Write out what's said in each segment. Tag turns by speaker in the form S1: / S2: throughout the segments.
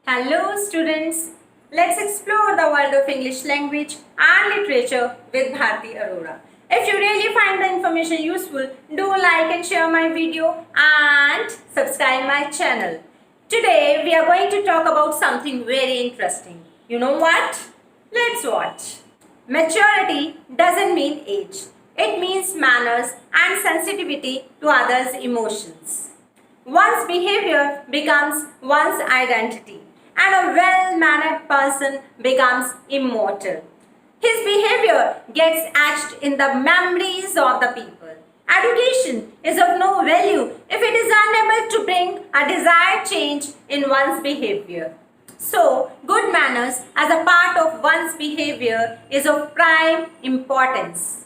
S1: Hello students, let's explore the world of English language and literature with Bharti Arora. If you really find the information useful, do like and share my video and subscribe my channel. Today we are going to talk about something very interesting. You know what? Let's watch. Maturity doesn't mean age. It means manners and sensitivity to others' emotions. One's behavior becomes one's identity, and a well-mannered person becomes immortal. His behavior gets etched in the memories of the people. Education is of no value if it is unable to bring a desired change in one's behavior. So, good manners as a part of one's behavior is of prime importance.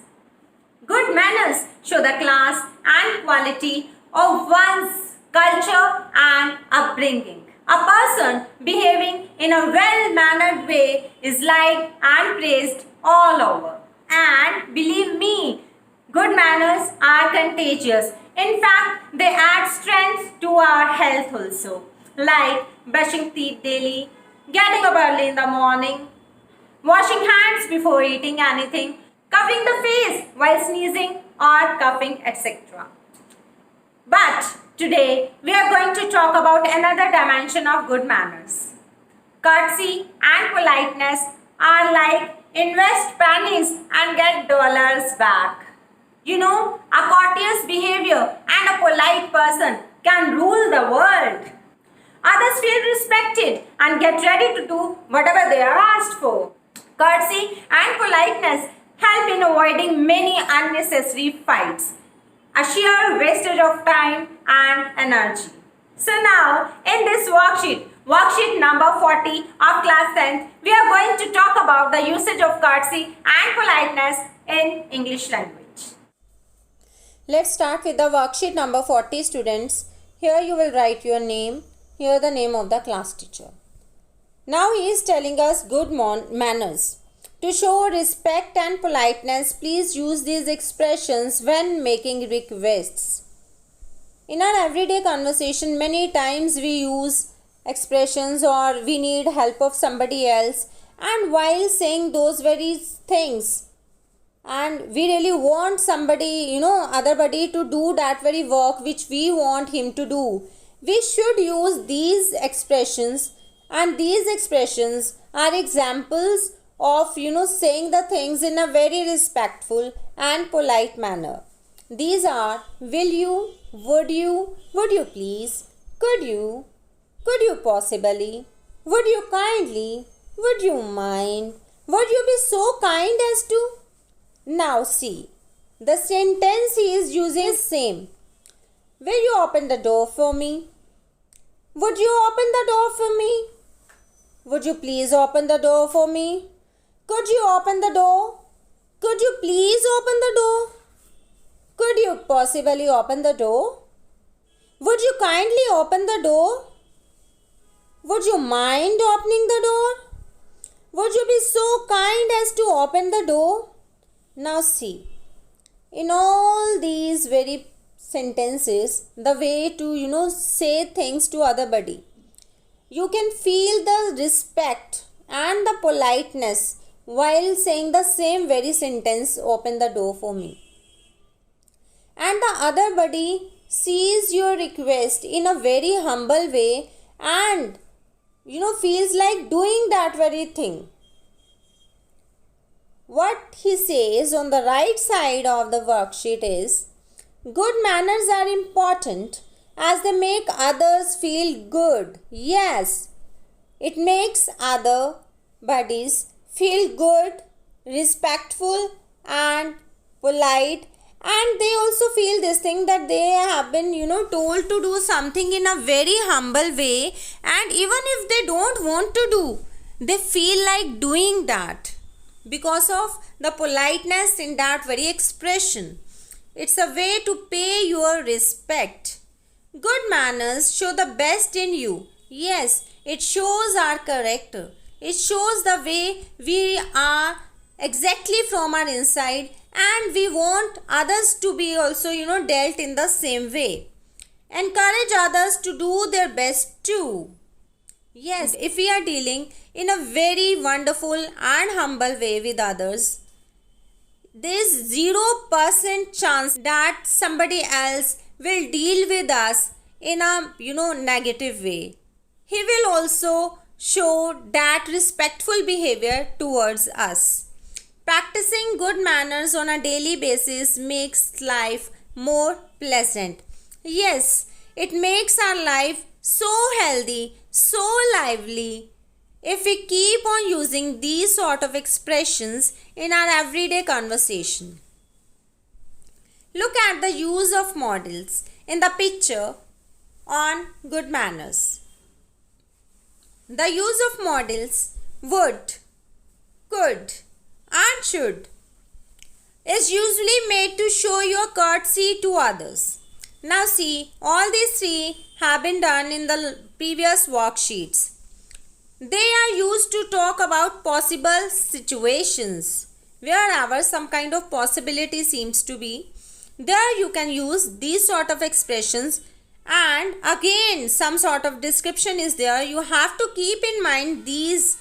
S1: Good manners show the class and quality of one's culture and upbringing. A person behaving in a well-mannered way is liked and praised all over. And believe me, good manners are contagious. In fact, they add strength to our health also, like brushing teeth daily, getting up early in the morning, washing hands before eating anything, covering the face while sneezing or coughing, etc. But today we are going to talk about another dimension of good manners. Courtesy and politeness are like invest pennies and get dollars back. You know, a courteous behavior and a polite person can rule the world. Others feel respected and get ready to do whatever they are asked for. Courtesy and politeness help in avoiding many unnecessary fights, a sheer wastage of time and energy. So now, in this worksheet number 40 of class 10th, we are going to talk about the usage of courtesy and politeness in English language.
S2: Let's start with the worksheet number 40, students. Here you will write your name, here the name of the class teacher. Now he is telling us good manners. To show respect and politeness, please use these expressions when making requests. In our everyday conversation, many times we use expressions or we need help of somebody else, and while saying those very things, and we really want somebody, other body to do that very work which we want him to do, we should use these expressions, and these expressions are examples of saying the things in a very respectful and polite manner. These are will you, would you please, could you possibly, would you kindly, would you mind, would you be so kind as to. Now see, the sentence he is using is same. Will you open the door for me? Would you open the door for me? Would you please open the door for me? Could you open the door? Could you please open the door? Could you possibly open the door? Would you kindly open the door? Would you mind opening the door? Would you be so kind as to open the door? Now see, in all these very sentences, the way to say things to other body, you can feel the respect and the politeness while saying the same very sentence, open the door for me. And the other body sees your request in a very humble way and feels like doing that very thing. What he says on the right side of the worksheet is, good manners are important as they make others feel good. Yes, it makes other buddies feel good, respectful and polite, and they also feel this thing that they have been told to do something in a very humble way, and even if they don't want to do, they feel like doing that because of the politeness in that very expression. It's a way to pay your respect. Good manners show the best in you. Yes, it shows our character. It shows the way we are exactly from our inside, and we want others to be also dealt in the same way. Encourage others to do their best too. Yes, if we are dealing in a very wonderful and humble way with others, there's 0% chance that somebody else will deal with us in a negative way. He will also show that respectful behavior towards us. Practicing good manners on a daily basis makes life more pleasant. Yes, it makes our life so healthy, so lively, if we keep on using these sort of expressions in our everyday conversation. Look at the use of models in the picture on good manners. The use of models would, could, and should is usually made to show your courtesy to others. Now see, all these three have been done in the previous worksheets. They are used to talk about possible situations. Wherever some kind of possibility seems to be, there you can use these sort of expressions, and again some sort of description is there. You have to keep in mind these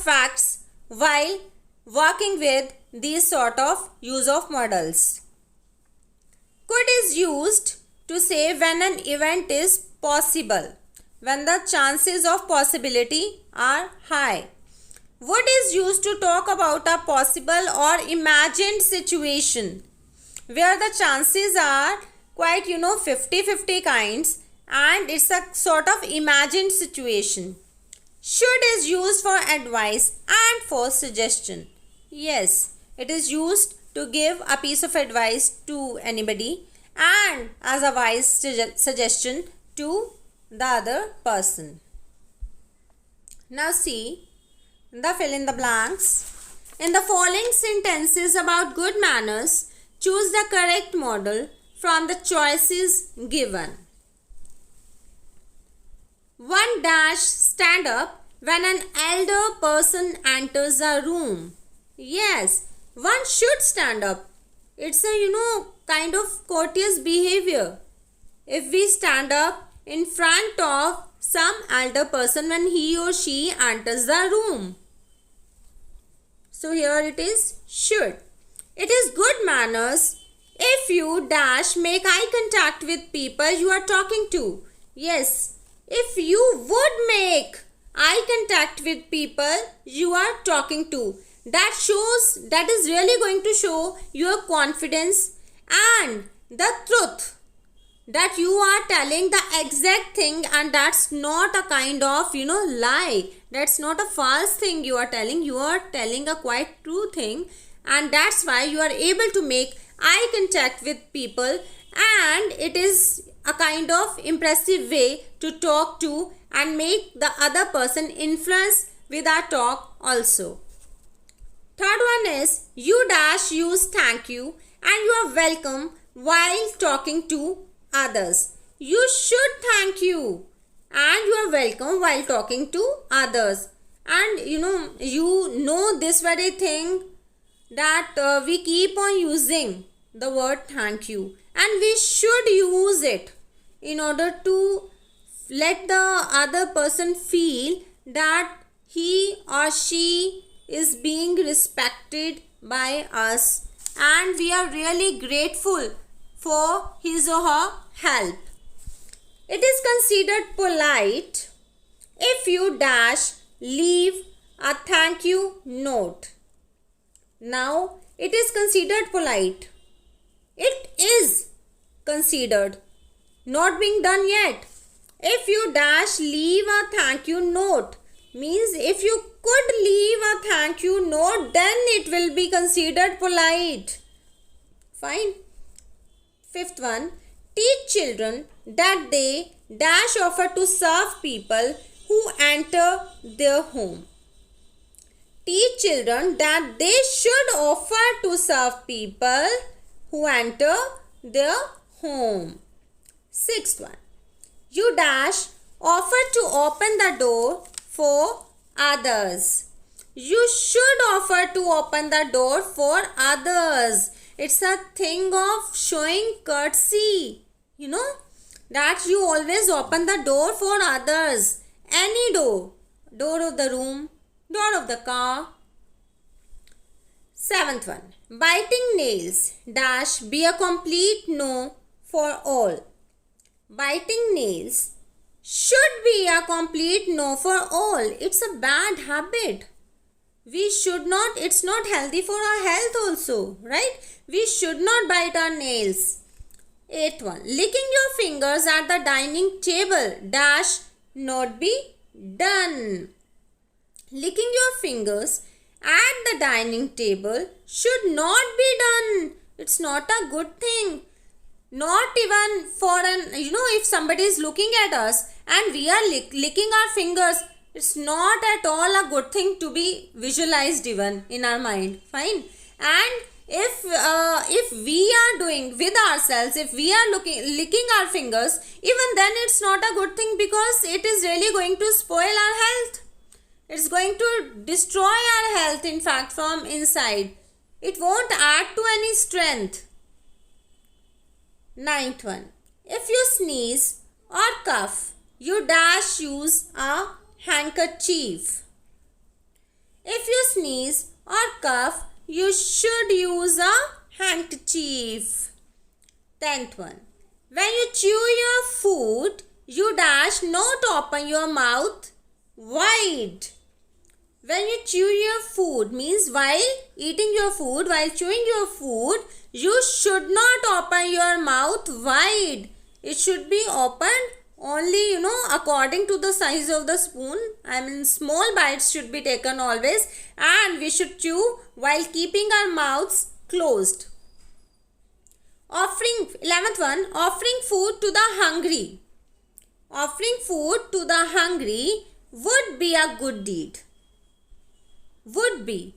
S2: facts while working with these sort of use of models. Could is used to say when an event is possible, when the chances of possibility are high. Would is used to talk about a possible or imagined situation where the chances are quite 50-50 kinds, and it's a sort of imagined situation. Should is used for advice and for suggestion. Yes, it is used to give a piece of advice to anybody and as a wise suggestion to the other person. Now see the fill in the blanks. In the following sentences about good manners, choose the correct model from the choices given. 1 dash stand up when an elder person enters a room. Yes, one should stand up. It's a kind of courteous behavior. If we stand up in front of some elder person when he or she enters the room. So here it is should. It is good manners if you dash make eye contact with people you are talking to. Yes, if you would make eye contact with people you are talking to. That is really going to show your confidence and the truth, that you are telling the exact thing, and that's not a kind of lie. That's not a false thing you are telling. You are telling a quite true thing, and that's why you are able to make eye contact with people, and it is a kind of impressive way to talk to and make the other person influence with our talk also. Third one is you dash use thank you and you are welcome while talking to others. You should thank you and you are welcome while talking to others. And you know this very thing, that we keep on using the word thank you, and we should use it in order to let the other person feel that he or she is being respected by us and we are really grateful for his or her help. It is considered polite if you dash leave a thank you note. Now it is considered polite. It is considered, not being done yet. If you dash leave a thank you note, means if you could leave a thank you note, then it will be considered polite. Fine. Fifth one, teach children that they dash offer to serve people who enter their home. Teach children that they should offer to serve people who enter their home. Sixth one, you dash offer to open the door for others. You should offer to open the door for others. It's a thing of showing courtesy, that you always open the door for others. any door. Door of the room, door of the car. 7th one. Biting nails dash be a complete no for all. Biting nails should be a complete no for all. It's a bad habit. We should not, it's not healthy for our health also, right? We should not bite our nails. 8th one. Licking your fingers at the dining table dash not be done. Licking your fingers at the dining table should not be done. It's not a good thing. Not even for if somebody is looking at us and we are licking our fingers, it's not at all a good thing to be visualized even in our mind. Fine. And if we are doing with ourselves, if we are licking our fingers, even then it's not a good thing, because it is really going to spoil our health. It's going to destroy our health, in fact, from inside. It won't add to any strength. 9th one. If you sneeze or cough, you dash use a handkerchief. If you sneeze or cough, you should use a handkerchief. 10th one. When you chew your food, you dash not open your mouth wide. When you chew your food means while eating your food, while chewing your food, you should not open your mouth wide. It should be opened only, according to the size of the spoon. Small bites should be taken always, and we should chew while keeping our mouths closed. 11th one. Offering food to the hungry. Offering food to the hungry would be a good deed. Would be.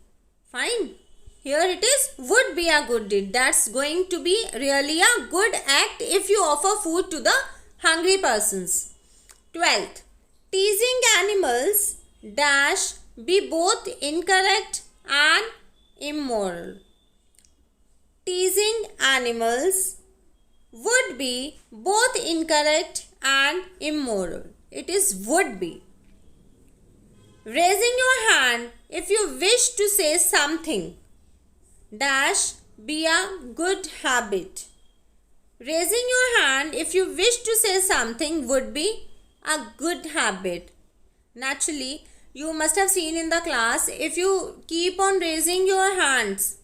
S2: Fine. Here it is, would be a good deed. That's going to be really a good act if you offer food to the hungry persons. 12th. Teasing animals dash be both incorrect and immoral. Teasing animals would be both incorrect and immoral. It is would be. Raising your hand if you wish to say something dash be a good habit. Raising your hand if you wish to say something would be a good habit. Naturally, you must have seen in the class, if you keep on raising your hands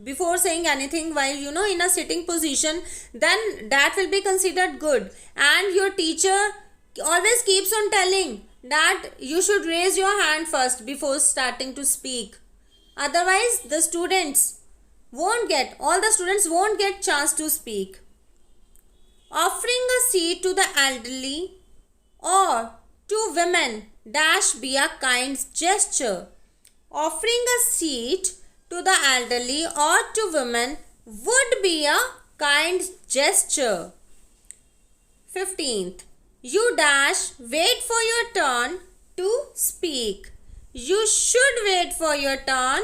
S2: before saying anything while in a sitting position, then that will be considered good. And your teacher always keeps on telling that you should raise your hand first before starting to speak. Otherwise, all the students won't get chance to speak. Offering a seat to the elderly or to women dash be a kind gesture. Offering a seat to the elderly or to women would be a kind gesture. 15th. You dash wait for your turn to speak. You should wait for your turn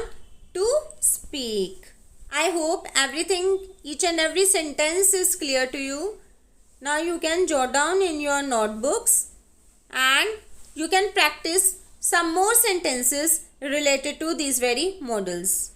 S2: to speak. I hope each and every sentence is clear to you. Now you can jot down in your notebooks and you can practice some more sentences related to these very models.